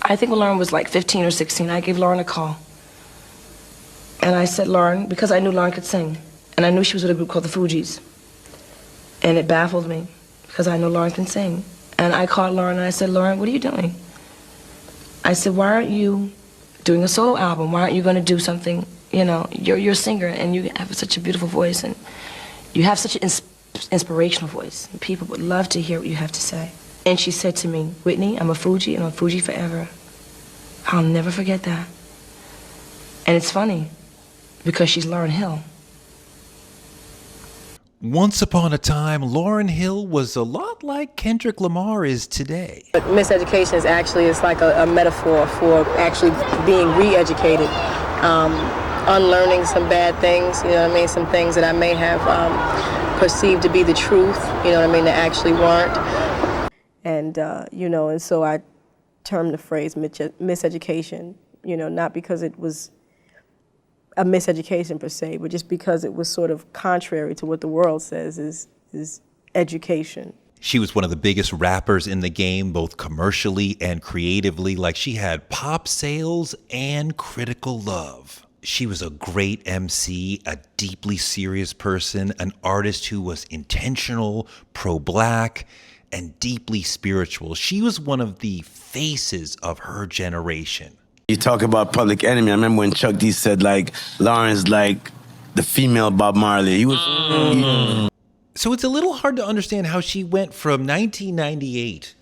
I think when Lauryn was like 15 or 16, I gave Lauryn a call. And I said, Lauryn, because I knew Lauryn could sing, and I knew she was with a group called the Fugees. And it baffled me, because I know Lauryn can sing. And I called Lauryn and I said, Lauryn, what are you doing? I said, why aren't you doing a solo album? Why aren't you going to do something, you know, you're a singer and you have such a beautiful voice and you have such an inspirational voice. People would love to hear what you have to say. And she said to me, Whitney, I'm a Fuji and I'm a Fuji forever. I'll never forget that. And it's funny, because she's Lauryn Hill. Once upon a time, Lauryn Hill was a lot like Kendrick Lamar is today. But Miseducation is actually, it's like a metaphor for actually being re-educated, unlearning some bad things, you know what I mean, some things that I may have perceived to be the truth, you know what I mean, that actually weren't. And, you know, and so I termed the phrase miseducation, you know, not because it was a miseducation per se, but just because it was sort of contrary to what the world says is education. She was one of the biggest rappers in the game, both commercially and creatively. Like, she had pop sales and critical love. She was a great MC, a deeply serious person, an artist who was intentional, pro-black, and deeply spiritual. She was one of the faces of her generation. You talk about Public Enemy. I remember when Chuck D said, like, Lauryn's like the female Bob Marley. He was... So it's a little hard to understand how she went from 1998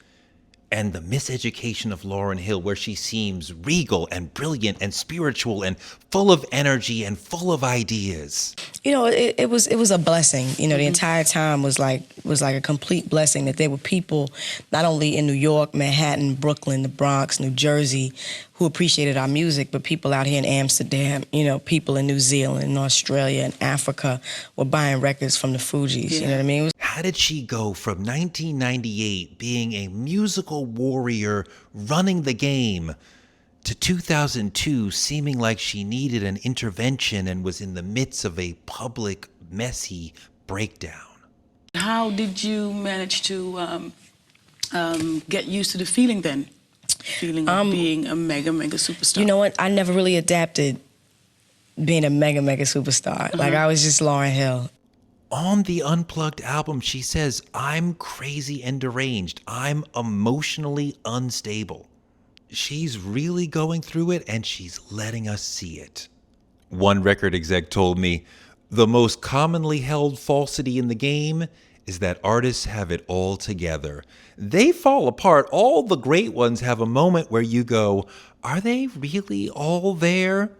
and the miseducation of Lauryn Hill, where she seems regal and brilliant and spiritual and full of energy and full of ideas. You know, it was a blessing. You know, the entire time was like a complete blessing that there were people not only in New York, Manhattan, Brooklyn, the Bronx, New Jersey, who appreciated our music, but people out here in Amsterdam, you know, people in New Zealand and Australia and Africa were buying records from the Fugees, you know what I mean? How did she go from 1998 being a musical warrior running the game to 2002 seeming like she needed an intervention and was in the midst of a public, messy breakdown? How did you manage to get used to the feeling then? Feeling of being a mega superstar. You know what? I never really adapted being a mega superstar. Like, I was just Lauryn Hill. On the Unplugged album, she says, I'm crazy and deranged. I'm emotionally unstable. She's really going through it, and she's letting us see it. One record exec told me, the most commonly held falsity in the game is that artists have it all together. They fall apart. All the great ones have a moment where you go, are they really all there?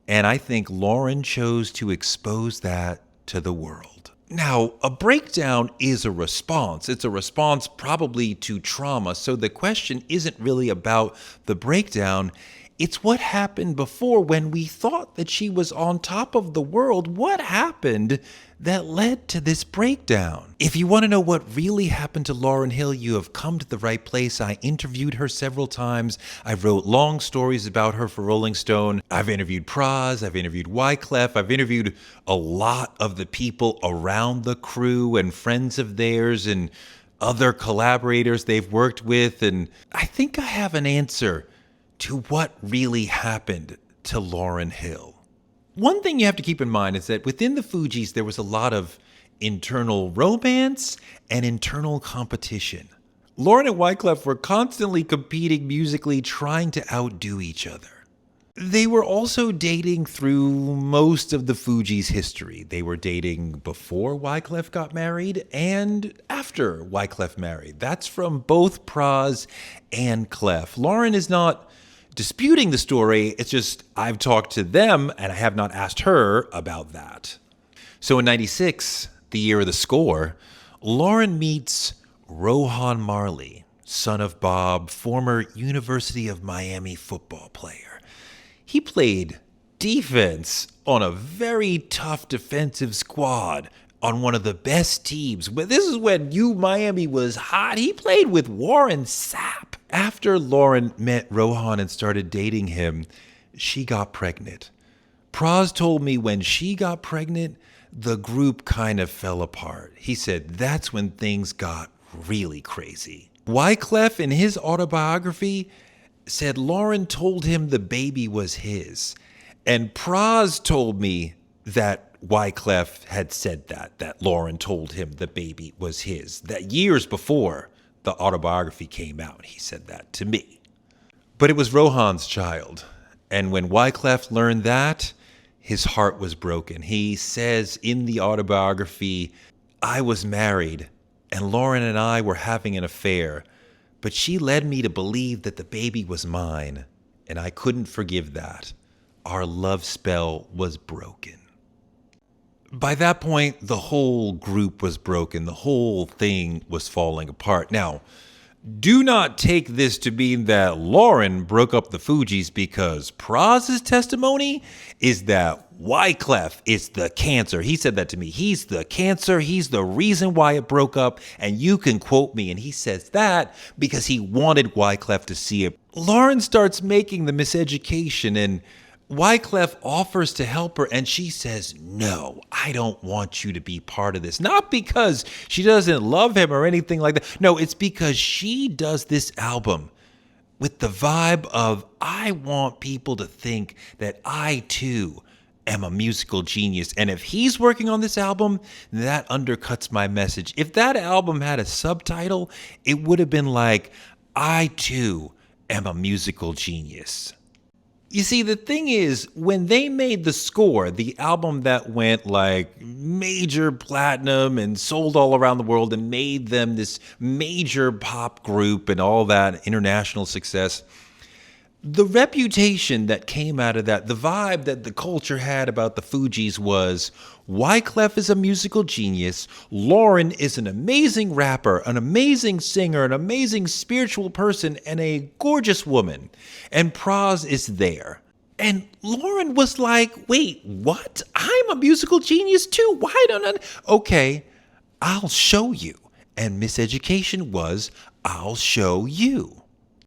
And I think Lauryn chose to expose that to the world. Now, a breakdown is a response. It's a response probably to trauma. So the question isn't really about the breakdown. It's what happened before when we thought that she was on top of the world. What happened that led to this breakdown? If you want to know what really happened to Lauryn Hill, you have come to the right place. I interviewed her several times. I wrote long stories about her for Rolling Stone. I've interviewed Pras. I've interviewed Wyclef. I've interviewed a lot of the people around the crew and friends of theirs and other collaborators they've worked with. And I think I have an answer to what really happened to Lauryn Hill. One thing you have to keep in mind is that within the Fugees, there was a lot of internal romance and internal competition. Lauryn and Wyclef were constantly competing musically, trying to outdo each other. They were also dating through most of the Fugees' history. They were dating before Wyclef got married and after Wyclef married. That's from both Pras and Clef. Lauryn is not disputing the story. It's just I've talked to them and I have not asked her about that. So in 96, the year of the score, Lauryn meets Rohan Marley, son of Bob, former University of Miami football player. He played defense on a very tough defensive squad on one of the best teams. But this is when Miami was hot. He played with Warren Sapp. After Lauryn met Rohan and started dating him, she got pregnant. Pras told me when she got pregnant, the group kind of fell apart. He said that's when things got really crazy. Wyclef, in his autobiography, said Lauryn told him the baby was his. And Pras told me that Wyclef had said that Lauryn told him the baby was his. That years before the autobiography came out, he said that to me. But it was Rohan's child. And when Wyclef learned that, his heart was broken. He says in the autobiography, I was married and Lauryn and I were having an affair, but she led me to believe that the baby was mine, and I couldn't forgive that. Our love spell was broken. By that point, the whole group was broken. The whole thing was falling apart. Now, do not take this to mean that Lauryn broke up the Fugees, because Pras' testimony is that Wyclef is the cancer. He said that to me. He's the cancer. He's the reason why it broke up, and you can quote me. And he says that because he wanted Wyclef to see it. Lauryn starts making the Miseducation, and Wyclef offers to help her, and she says, no, I don't want you to be part of this. Not because she doesn't love him or anything like that. No, it's because she does this album with the vibe of, I want people to think that I too am a musical genius. And if he's working on this album, that undercuts my message. If that album had a subtitle, it would have been like, I too am a musical genius. You see, the thing is, when they made The Score, the album that went like major platinum and sold all around the world and made them this major pop group and all that international success, the reputation that came out of that, the vibe that the culture had about the Fugees was, Wyclef is a musical genius, Lauryn is an amazing rapper, an amazing singer, an amazing spiritual person, and a gorgeous woman, and Pras is there. And Lauryn was like, wait, what? I'm a musical genius too? Why don't I? Okay, I'll show you. And Miseducation was, I'll show you.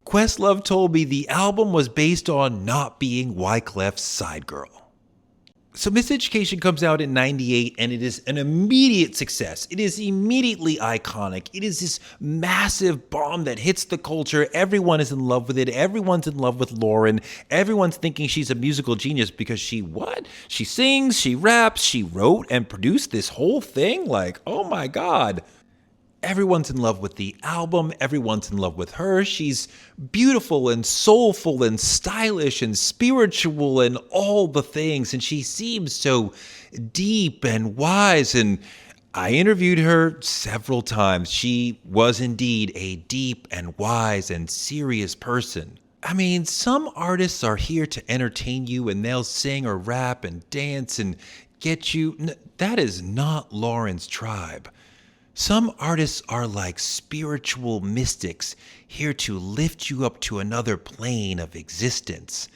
Questlove told me the album was based on not being Wyclef's side girl. So Miseducation comes out in 98, and it is an immediate success. It is immediately iconic. It is this massive bomb that hits the culture. Everyone is in love with it. Everyone's in love with Lauryn. Everyone's thinking she's a musical genius because she what? She sings, she raps, she wrote and produced this whole thing? Like, oh my God. Everyone's in love with the album. Everyone's in love with her. She's beautiful and soulful and stylish and spiritual and all the things. And she seems so deep and wise. And I interviewed her several times. She was indeed a deep and wise and serious person. I mean, some artists are here to entertain you, and they'll sing or rap and dance and get you. That is not Lauryn's tribe. Some artists are like spiritual mystics, here to lift you up to another plane of existence.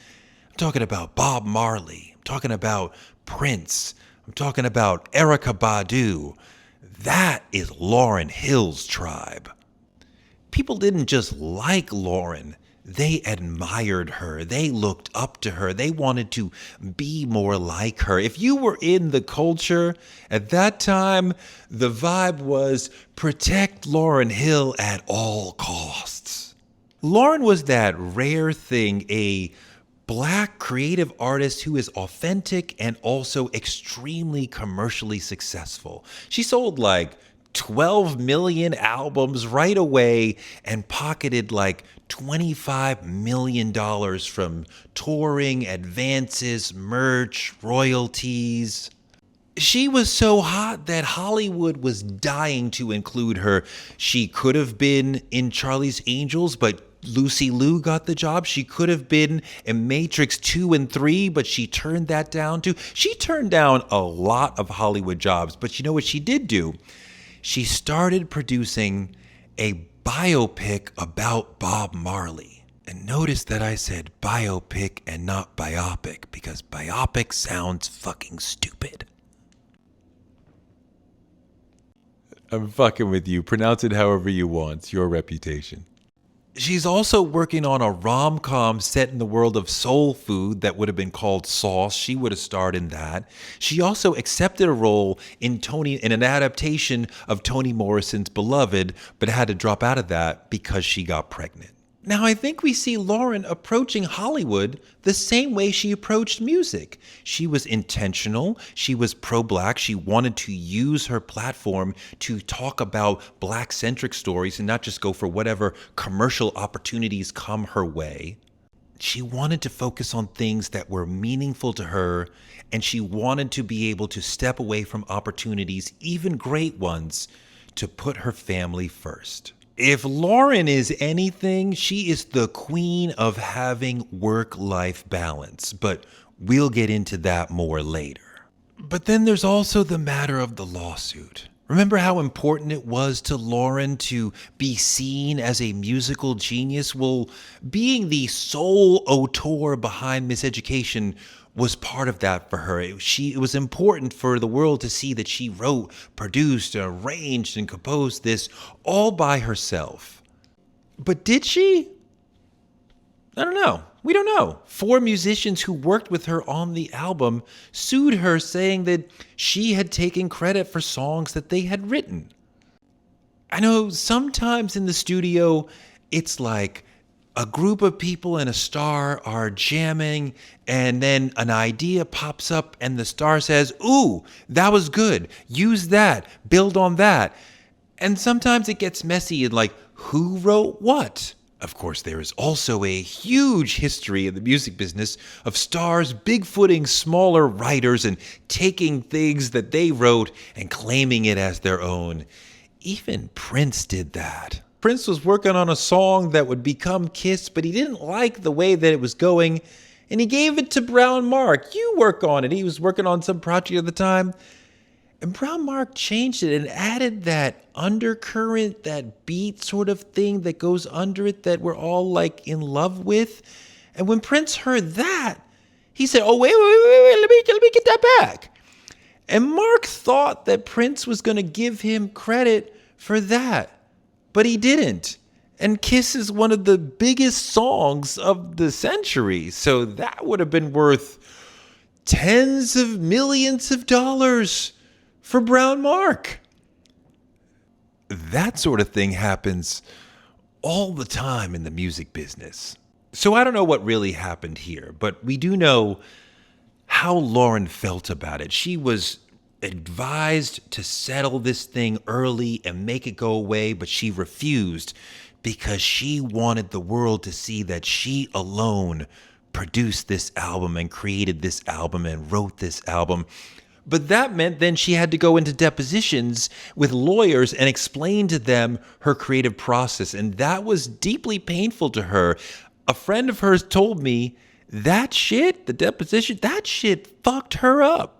I'm talking about Bob Marley. I'm talking about Prince. I'm talking about Erykah Badu. That is Lauryn Hill's tribe. People didn't just like Lauryn. They admired her. They looked up to her. They wanted to be more like her. If you were in the culture at that time, the vibe was protect Lauryn Hill at all costs. Lauryn was that rare thing, a Black creative artist who is authentic and also extremely commercially successful. She sold like 12 million albums right away and pocketed like $25 million from touring, advances, merch, royalties. She was so hot that Hollywood was dying to include her. She could have been in Charlie's Angels, but Lucy Liu got the job. She could have been in Matrix 2 and 3, but she turned that down too. She turned down a lot of Hollywood jobs, but you know what she did do? She started producing a biopic about Bob Marley. And notice that I said biopic and not biopic, because biopic sounds fucking stupid. I'm fucking with you. Pronounce it however you want. It's your reputation. She's also working on a rom-com set in the world of soul food that would have been called Sauce. She would have starred in that. She also accepted a role in an adaptation of Toni Morrison's Beloved, but had to drop out of that because she got pregnant. Now, I think we see Lauryn approaching Hollywood the same way she approached music. She was intentional, she was pro-black, she wanted to use her platform to talk about black-centric stories and not just go for whatever commercial opportunities come her way. She wanted to focus on things that were meaningful to her, and she wanted to be able to step away from opportunities, even great ones, to put her family first. If Lauryn is anything, she is the queen of having work-life balance, but we'll get into that more later. But then there's also the matter of the lawsuit. Remember how important it was to Lauryn to be seen as a musical genius? Well, being the sole auteur behind Miseducation was part of that for her. It was important for the world to see that she wrote, produced, arranged, and composed this all by herself. But did she? I don't know. We don't know. 4 musicians who worked with her on the album sued her, saying that she had taken credit for songs that they had written. I know sometimes in the studio, it's like a group of people and a star are jamming, and then an idea pops up and the star says, "Ooh, that was good. Use that. Build on that." And sometimes it gets messy and like, who wrote what? Of course, there is also a huge history in the music business of stars bigfooting smaller writers and taking things that they wrote and claiming it as their own. Even Prince did that. Prince was working on a song that would become Kiss, but he didn't like the way that it was going, and he gave it to Brown Mark. You work on it. He was working on some project at the time, and Brown Mark changed it and added that undercurrent, that beat sort of thing that goes under it that we're all like in love with. And when Prince heard that, he said, "Oh, wait, let me get that back." And Mark thought that Prince was going to give him credit for that. But he didn't. And Kiss is one of the biggest songs of the century. So that would have been worth tens of millions of dollars for Brown Mark. That sort of thing happens all the time in the music business. So I don't know what really happened here, but we do know how Lauryn felt about it. She was advised to settle this thing early and make it go away, but she refused because she wanted the world to see that she alone produced this album and created this album and wrote this album. But that meant then she had to go into depositions with lawyers and explain to them her creative process, and that was deeply painful to her. A friend of hers told me that shit, the deposition, that shit fucked her up.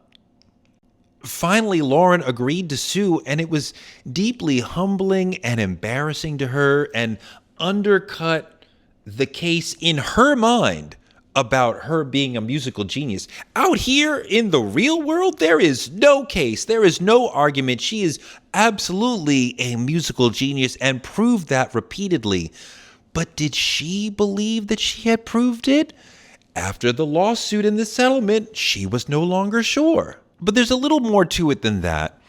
Finally, Lauryn agreed to sue, and it was deeply humbling and embarrassing to her and undercut the case in her mind about her being a musical genius. Out here in the real world, there is no case, there is no argument. She is absolutely a musical genius and proved that repeatedly. But did she believe that she had proved it? After the lawsuit and the settlement, she was no longer sure. But there's a little more to it than that.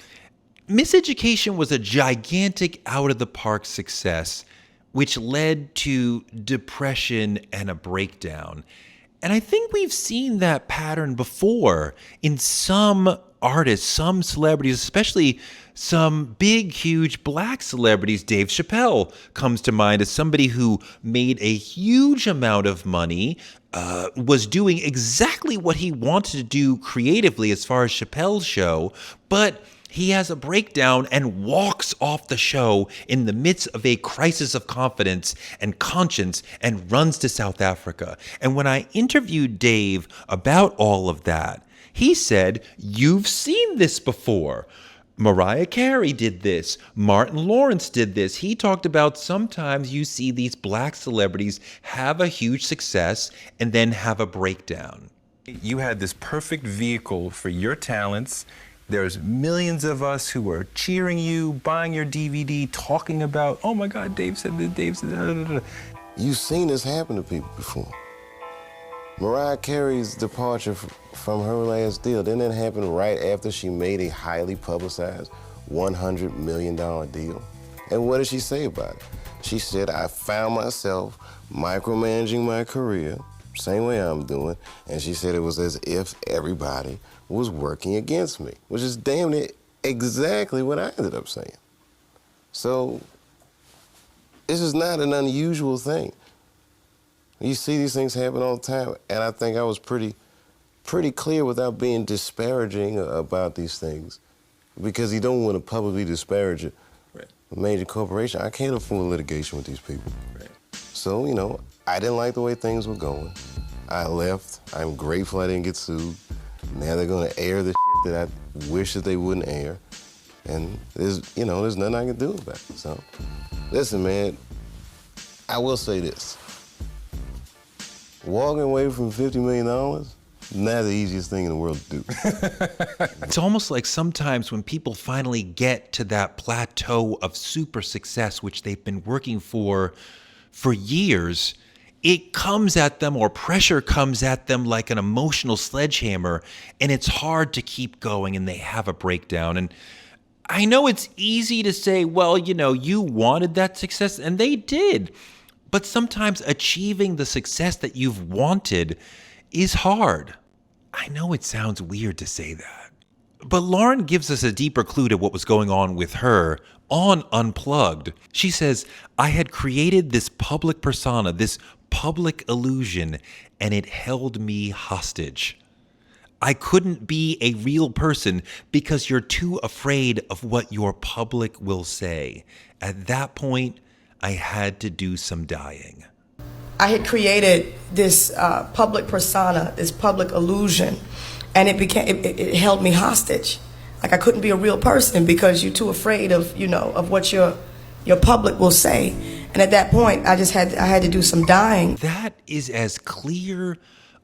Miseducation was a gigantic out-of-the-park success, which led to depression and a breakdown. And I think we've seen that pattern before in some artists, some celebrities, especially some big, huge black celebrities. Dave Chappelle comes to mind as somebody who made a huge amount of money, was doing exactly what he wanted to do creatively as far as Chappelle's show, but he has a breakdown and walks off the show in the midst of a crisis of confidence and conscience and runs to South Africa. And when I interviewed Dave about all of that, he said, "You've seen this before. Mariah Carey did this. Martin Lawrence did this." He talked about sometimes you see these black celebrities have a huge success and then have a breakdown. You had this perfect vehicle for your talents. There's millions of us who are cheering you, buying your DVD, talking about, "Oh my God, Dave said this, Dave said that." You've seen this happen to people before. Mariah Carey's departure from her last deal, didn't it happen right after she made a highly publicized $100 million deal? And what did she say about it? She said, "I found myself micromanaging my career, same way I'm doing, and she said it was as if everybody was working against me, which is damn near exactly what I ended up saying. So this is not an unusual thing. You see these things happen all the time, and I think I was pretty clear without being disparaging about these things, because you don't want to publicly disparage a major corporation. I can't afford litigation with these people. Right. So, you know, I didn't like the way things were going. I left. I'm grateful I didn't get sued. Now they're going to air the shit that I wish that they wouldn't air. And there's nothing I can do about it. So, listen, man, I will say this. Walking away from $50 million, not the easiest thing in the world to do. It's almost like sometimes when people finally get to that plateau of super success, which they've been working for years, it comes at them, or pressure comes at them like an emotional sledgehammer, and it's hard to keep going, and they have a breakdown. And I know it's easy to say, well, you know, you wanted that success, and they did. But sometimes achieving the success that you've wanted is hard. I know it sounds weird to say that. But Lauryn gives us a deeper clue to what was going on with her on Unplugged. She says, I had created this public persona, this public illusion, and it held me hostage. I couldn't be a real person because you're too afraid of what your public will say. At that point, I had to do some dying. I had created this public persona, this public illusion, and it held me hostage. Like I couldn't be a real person because you're too afraid of, of what your public will say. And at that point, I had to do some dying. That is as clear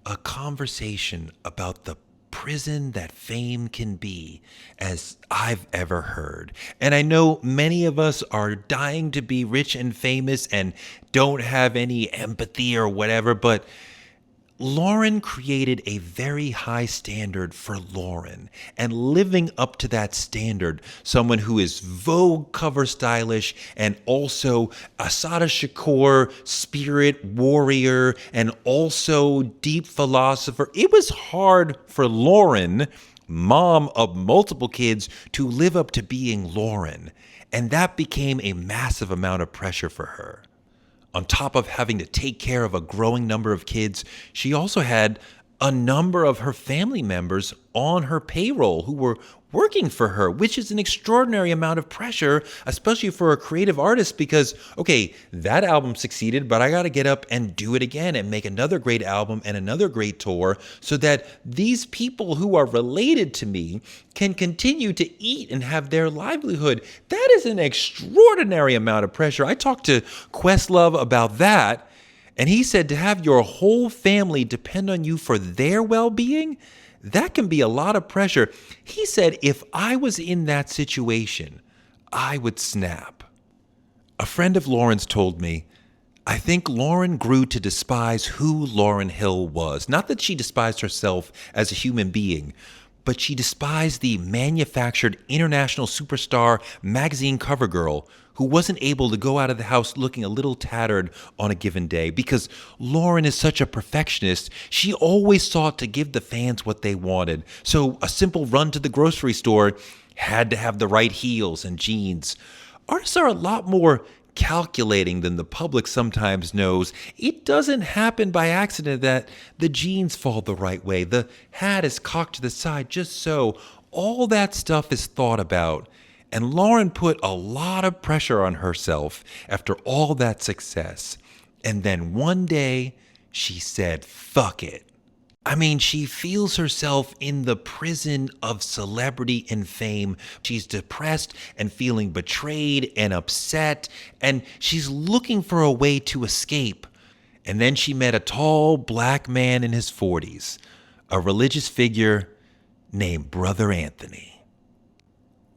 a conversation about the prison that fame can be as I've ever heard. And I know many of us are dying to be rich and famous and don't have any empathy or whatever, but Lauryn created a very high standard for Lauryn, and living up to that standard, someone who is Vogue cover stylish and also Assata Shakur spirit warrior and also deep philosopher. It was hard for Lauryn, mom of multiple kids, to live up to being Lauryn, and that became a massive amount of pressure for her. On top of having to take care of a growing number of kids, she also had a number of her family members on her payroll who were working for her, which is an extraordinary amount of pressure, especially for a creative artist, because, okay, that album succeeded, but I got to get up and do it again and make another great album and another great tour so that these people who are related to me can continue to eat and have their livelihood. That is an extraordinary amount of pressure. I talked to Questlove about that, and he said to have your whole family depend on you for their well-being, that can be a lot of pressure. He said, if I was in that situation, I would snap. A friend of Lauryn's told me, I think Lauryn grew to despise who Lauryn Hill was. Not that she despised herself as a human being, but she despised the manufactured international superstar magazine cover girl who wasn't able to go out of the house looking a little tattered on a given day. Because Lauryn is such a perfectionist, she always sought to give the fans what they wanted. So a simple run to the grocery store had to have the right heels and jeans. Artists are a lot more calculating than the public sometimes knows. It doesn't happen by accident that the jeans fall the right way, the hat is cocked to the side just so. All that stuff is thought about. And Lauryn put a lot of pressure on herself after all that success. And then one day, she said, fuck it. I mean, she feels herself in the prison of celebrity and fame. She's depressed and feeling betrayed and upset, and she's looking for a way to escape. And then she met a tall black man in his 40s, a religious figure named Brother Anthony.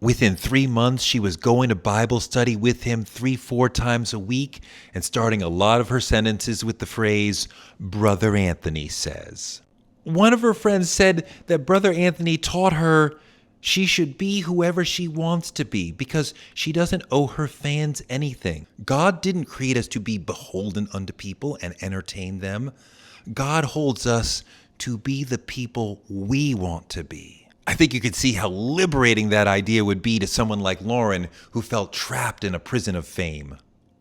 Within 3 months, she was going to Bible study with him 3-4 times a week and starting a lot of her sentences with the phrase, Brother Anthony says. One of her friends said that Brother Anthony taught her She should be whoever she wants to be because she doesn't owe her fans anything. God didn't create us to be beholden unto people and entertain them. God holds us to be the people we want to be. I think you could see how liberating that idea would be to someone like Lauryn, who felt trapped in a prison of fame.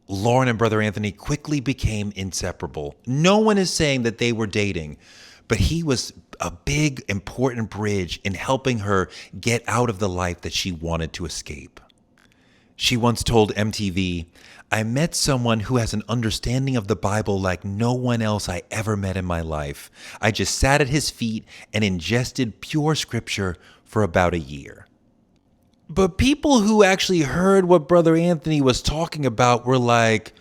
Lauryn and Brother Anthony quickly became inseparable. No one is saying that they were dating, but he was a big, important bridge in helping her get out of the life that she wanted to escape. She once told MTV, "I met someone who has an understanding of the Bible like no one else I ever met in my life. I just sat at his feet and ingested pure scripture for about a year." But people who actually heard what Brother Anthony was talking about were like,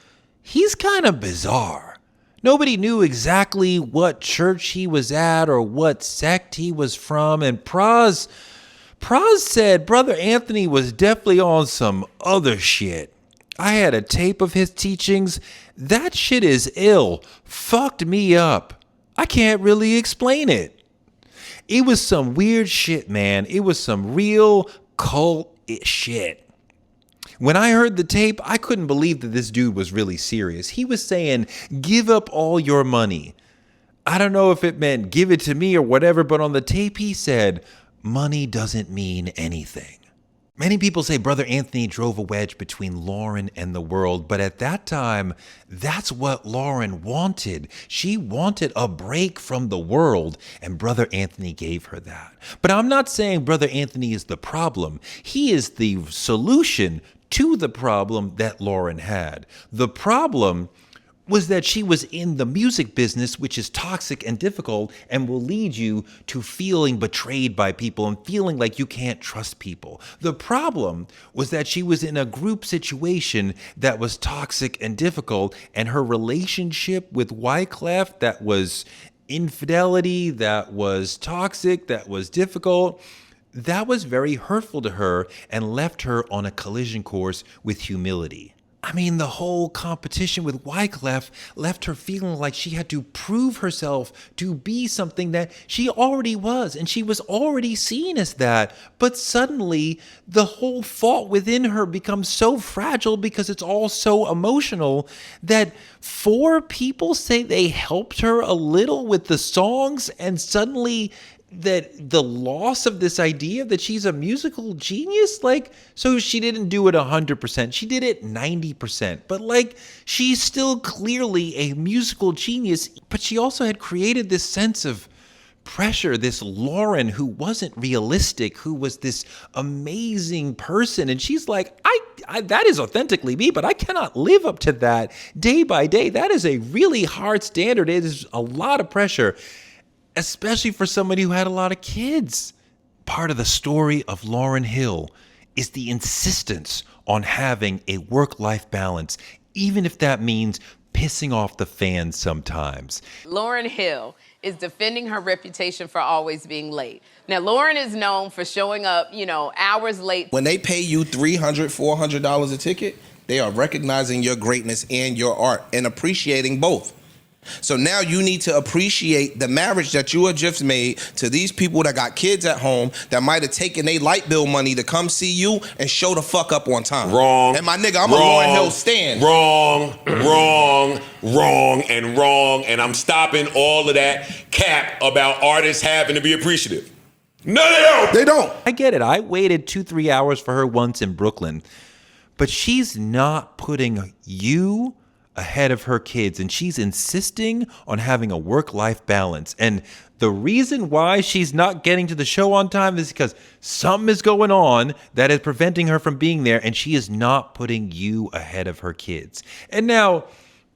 he's kind of bizarre. Nobody knew exactly what church he was at or what sect he was from. And Pras said Brother Anthony was definitely on some other shit. I had a tape of his teachings. That shit is ill. Fucked me up. I can't really explain it. It was some weird shit, man. It was some real cult shit. When I heard the tape, I couldn't believe that this dude was really serious. He was saying, give up all your money. I don't know if it meant give it to me or whatever, but on the tape he said, money doesn't mean anything. Many people say Brother Anthony drove a wedge between Lauryn and the world, but at that time, that's what Lauryn wanted. She wanted a break from the world, and Brother Anthony gave her that. But I'm not saying Brother Anthony is the problem. He is the solution to the problem that Lauryn had. The problem was that she was in the music business, which is toxic and difficult and will lead you to feeling betrayed by people and feeling like you can't trust people. The problem was that she was in a group situation that was toxic and difficult, and her relationship with Wyclef, that was infidelity, that was toxic, that was difficult, that was very hurtful to her and left her on a collision course with humility. I mean, the whole competition with Wyclef left her feeling like she had to prove herself to be something that she already was, and she was already seen as that. But suddenly, the whole fault within her becomes so fragile because it's all so emotional that 4 people say they helped her a little with the songs, and suddenly that the loss of this idea that she's a musical genius, like, so she didn't do it 100%, she did it 90%, but like, she's still clearly a musical genius, but she also had created this sense of pressure, this Lauryn who wasn't realistic, who was this amazing person, and she's like, I that is authentically me, but I cannot live up to that day by day. That is a really hard standard. It is a lot of pressure, especially for somebody who had a lot of kids. Part of the story of Lauryn Hill is the insistence on having a work-life balance, even if that means pissing off the fans sometimes. Lauryn Hill is defending her reputation for always being late. Now, Lauryn is known for showing up, hours late. When they pay you $300, $400 a ticket, they are recognizing your greatness and your art and appreciating both. So now you need to appreciate the marriage that you have just made to these people that got kids at home that might have taken their light bill money to come see you and show the fuck up on time. Wrong. And my nigga, I'm a Lauryn Hill stan. Wrong, and I'm stopping all of that cap about artists having to be appreciative. No, they don't. They don't. I get it. I waited 2-3 hours for her once in Brooklyn, but she's not putting you ahead of her kids, and she's insisting on having a work-life balance. And the reason why she's not getting to the show on time is because something is going on that is preventing her from being there, and she is not putting you ahead of her kids. And now,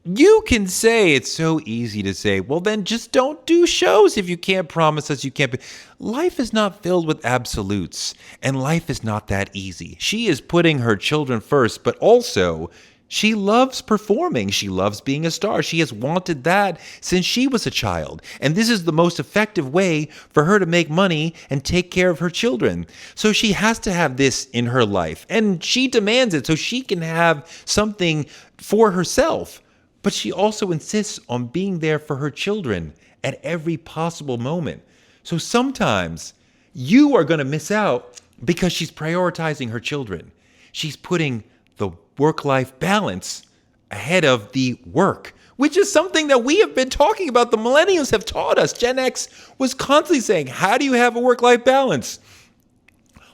you can say, it's so easy to say, well, then just don't do shows if you can't promise us you can't be. Life is not filled with absolutes, and life is not that easy. She is putting her children first, but also she loves performing. She loves being a star. She has wanted that since she was a child. And this is the most effective way for her to make money and take care of her children. So she has to have this in her life. And she demands it so she can have something for herself. But she also insists on being there for her children at every possible moment. So sometimes you are going to miss out because she's prioritizing her children. She's putting the work-life balance ahead of the work, which is something that we have been talking about. The millennials have taught us. Gen X was constantly saying, how do you have a work-life balance?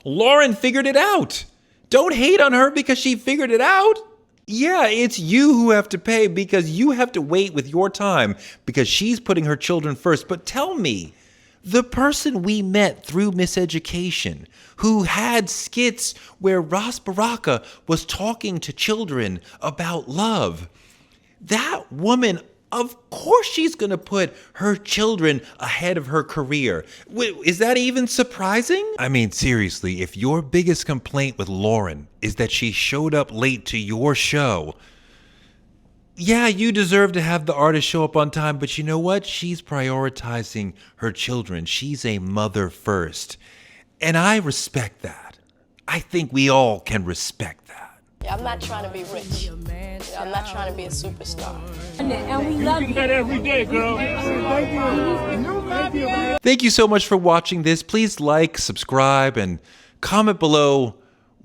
Lauryn figured it out. Don't hate on her because she figured it out. Yeah, it's you who have to pay because you have to wait with your time because she's putting her children first. But tell me, the person we met through Miseducation, who had skits where Ras Baraka was talking to children about love, that woman, of course she's going to put her children ahead of her career. Is that even surprising? I mean, seriously, if your biggest complaint with Lauryn is that she showed up late to your show, yeah, you deserve to have the artist show up on time, but you know what? She's prioritizing her children. She's a mother first. And I respect that. I think we all can respect that. Yeah, I'm not trying to be rich. I'm not trying to be a superstar. And we love you. That every day, girl. Thank you. Thank you so much for watching this. Please like, subscribe, and comment below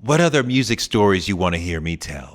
what other music stories you want to hear me tell.